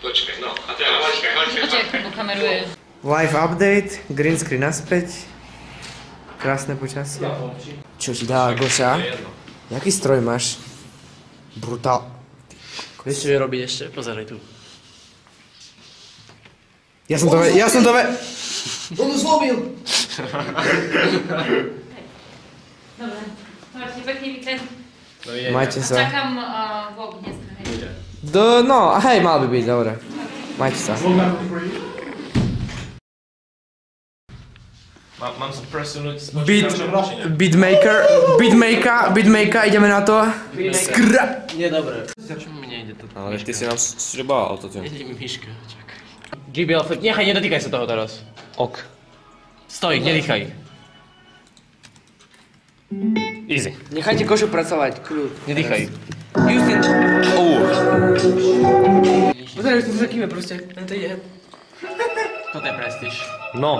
Počkaj, no. A teraz počkaj. Kameruje. Live update, green screen naspäť. Krásne počasie. Čo ti dá, Goša? Jaký stroj máš? Brutál. Vieš, čo je robiť ešte? Pozeraj tu. Ja som to On už zlobil! Dobre, máte pekný víkend. Majte sa. Čakám vlog dneska, hej. No, hej, mal by byť, dobre. Majte sa. Mám sa presunúť. Beatmaker, ideme na to. Skra! Nie, dobre. Čo mi nejde to? Ale ty si nám sľuboval autotune. Nejde mi myška, čakaj. GBL flip, nechaj, nedotýkaj sa toho teraz. Ok. Stoj, nedýchaj. Easy. Nechajte Gošu pracovať, kľud. Nedýchaj. Houston. Pozeraj, že to zakýme proste. To ide. Toto je prestíž. No.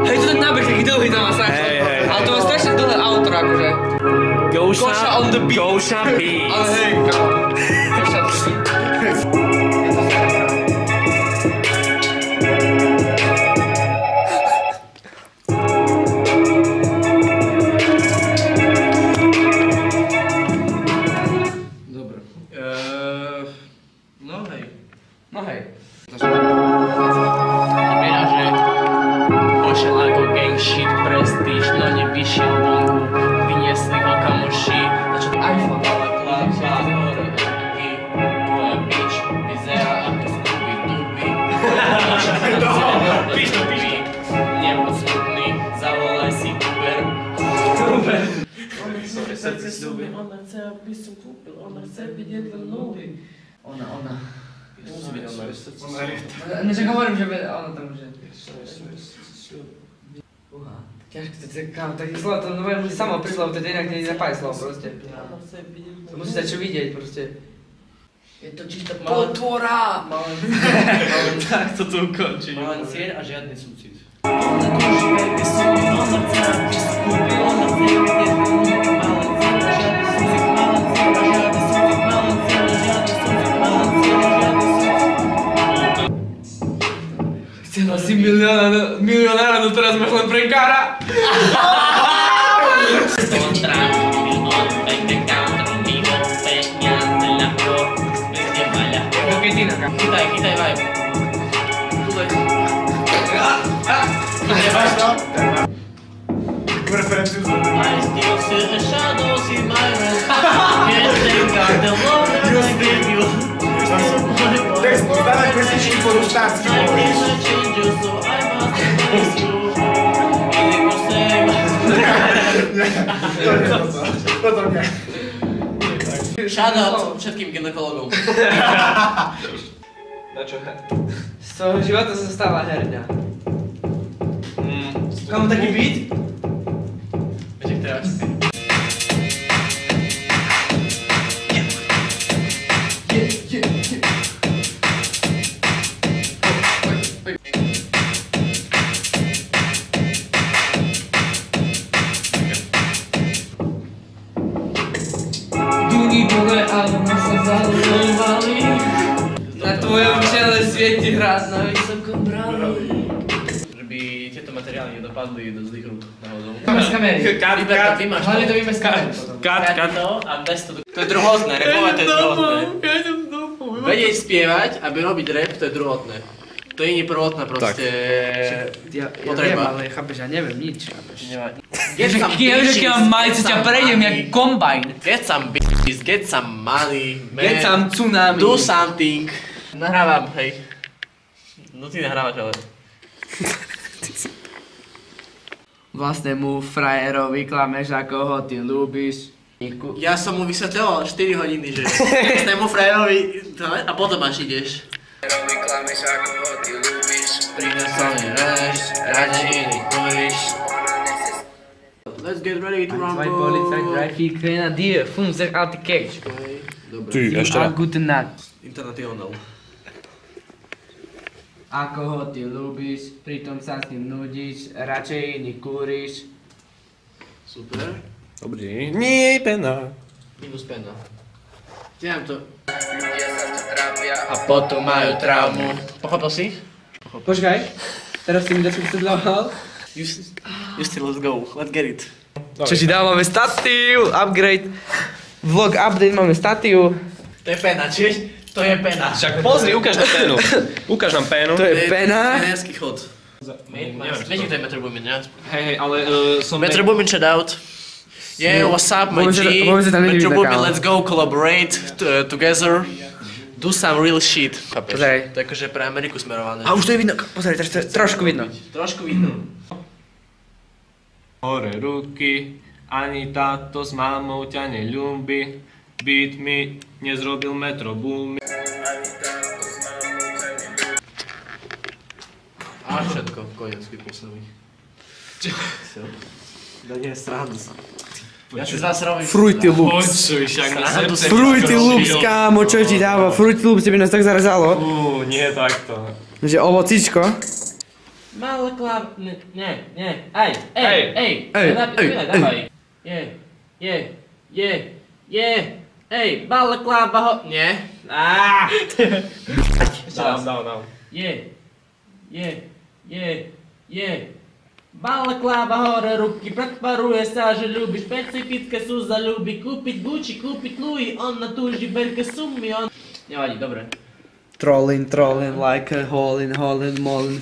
Hej, to ten nábeh taký dlhý tam má strašne. Ale to má strašne dlhé outro, akože. Goša on the beat. Goša beat. Ale hej, Goša beat. Dobre. No hej. No hej. Vyberá, že pošiel ako gang shit, prestíž, no nevyšiel vonku, vyniesli ho kamoši. Začo iPhone, ale klapa, hore ruky, tvoja bitch vyzerá ako Scooby-Dooby. Píš to, píš to. Nebuď smutný, zavolaj si Uber. Uber. Ona chce srdce slúbi, ona chce, aby som kúpil, ona chce vidieť len nudy. Ona. Musí byť ona. Než hovorím, že ona tam už je. Ťažko to je také slovo, to mi samo prišlo, to je inak nie zapáj slovo proste. To musí sa čo vidieť proste. Je to čisto Potvora! Tak to tu ukončí. Malen cieľ a žiadny súcit. Ona túži veľké súdy, ona chce, aby si kúpil, ona chce vidieť veľmi malen cieľ a žiadny súcit, malen cieľ a žiadny súcit, malen cieľ a žiadny súcit, malen cieľ a žiadny súcit. Chcela si milionára, no teraz máš len prenkára. Chytaj vibe. Chytaj vibe. Referenciu zrobím. I still see the shadows in my room. Can't think of the love that I gave you. Text, dávaj pesničky po ruštácky. I cannot change you, so I must embrace you. Ili Toto nie. Shoutout všetkým gynekologom. Na čo? Z toho života sa stáva herňa. Kam taký beat? Vieš, jak teraz? Dúgy bole, ale nás sa zaujímali. Na tvojom čele svieti hráz na vysokom brali. Že by tieto materiály nedopadli do zlých rúk náhodou. Vyber z kamery. Vyberka, ty máš to. Hlavne to vyber z kamery. Cut to a bez to. To je druhotné, repovať to je druhotné. Vedieť spievať, aby robiť rap, to je druhotné. To je prvotná proste Ja viem, potreba. ale chápeš, ja neviem nič, chápeš. Get some Keď mám majcu, ťa prejdem jak kombajn. Get some bitches, get some money, man. Get some tsunami. Do something. Nahrávam, hej. No ty nahrávaš, ale. Vlastnému frajerovi klameš, ako ho ty ľúbiš. Ja som mu vysvetľoval 4 hodiny, že vlastnému frajerovi a potom až ideš. Frajerovi klameš, ako ho ty ľúbiš. Prinesol mi reš, radšej iný kúriš. Let's get ready to rumble. Zwei Polizei, 3, 4 Grenadier, 5, 6 alte Keks. Dobre. Ty, ešte raz. Gute Nacht. International. Ako ho ty ľúbiš, pritom sa s ním nudíš, radšej iný kúriš. Super. Dobrý. Nie, pena. Minus pena. Dělám to. A potom majú traumu. Pochopil si? Počkaj, teraz si mi dačo vysvetľoval. Justin, let's go. Let's get it. Čo ti dám, máme statív, upgrade. Vlog update, máme statív. To je pena, čiže? To je pena. Však pozri, ukáž nám pénu. Ukáž nám pénu. To je pena. Penerský chod. Vieš, to je Metro Boomin, ne? Hej, ale som... Metro Boomin, shout out. Yeah, what's up, my G? Metro Boomin, let's go collaborate together. Do some real shit. Pozeraj. To je akože pre Ameriku smerované. A už to je vidno, pozeraj, teraz to je trošku vidno. Trošku vidno. Hore ruky, ani táto s mámou ťa neľúbi. Beat mi nezrobil Metro Boomin. A všetko, koniec, vypol sa mi. Da nie, srandu sa. Ja si zase robím... Fruity Loops. Počuj, však na srdce... Fruity Loops, kámo, čo ti dáva? Fruity Loops, by nás tak zarazalo. Nie takto. Že ovocičko. Malé klav... Nie, ej, dávaj. Ej, malé klava ho... Nie. Dám. Balakláva hore ruky, pretvaruje sa, že ľúbi špecifické sú za ľúbi kúpiť Gucci, kúpiť Louis, on na túži veľké sumy, on... Nevadí, dobre. Trolling, like a falling, falling. Malen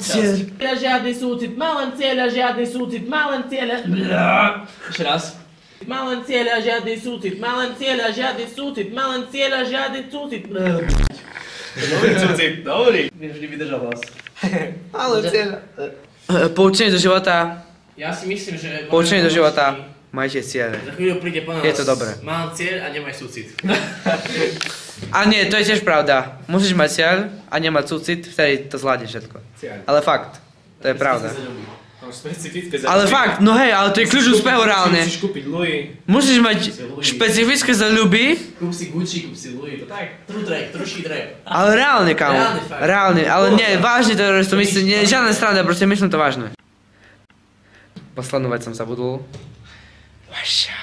cieľa, žiadny súcit, malen cieľa, žiadny súcit, malen cieľa... Ešte raz. Malen cieľa, žiadny súcit, malen cieľa, žiadny súcit, malen cieľa, žiadny súcit. Dobrý cucik, dobrý. Mne vždy vydržal hlas. Ale cieľa. Poučenie do života. Ja si myslím, že... Poučenie do života. Majte ciele. Za chvíľu príde po nás. Je to dobré. Mám cieľ a nemaj súcit. A nie, to je tiež pravda. Musíš mať cieľ a nemať súcit, vtedy to zvládne všetko. Ale fakt, to je pravda. Ale fakt, no hej, ale to je kľúč úspechu reálne. Musíš kúpiť Louis. Musíš mať špecifické zaľuby. Kúp si Gucci, kúp si Louis, to tak. True trap. Ale reálne, kámo. Reálne, ale nie, vážne to myslím, nie, žiadna strana, proste myslím to vážne. Poslednú vec som zabudol. Vaša.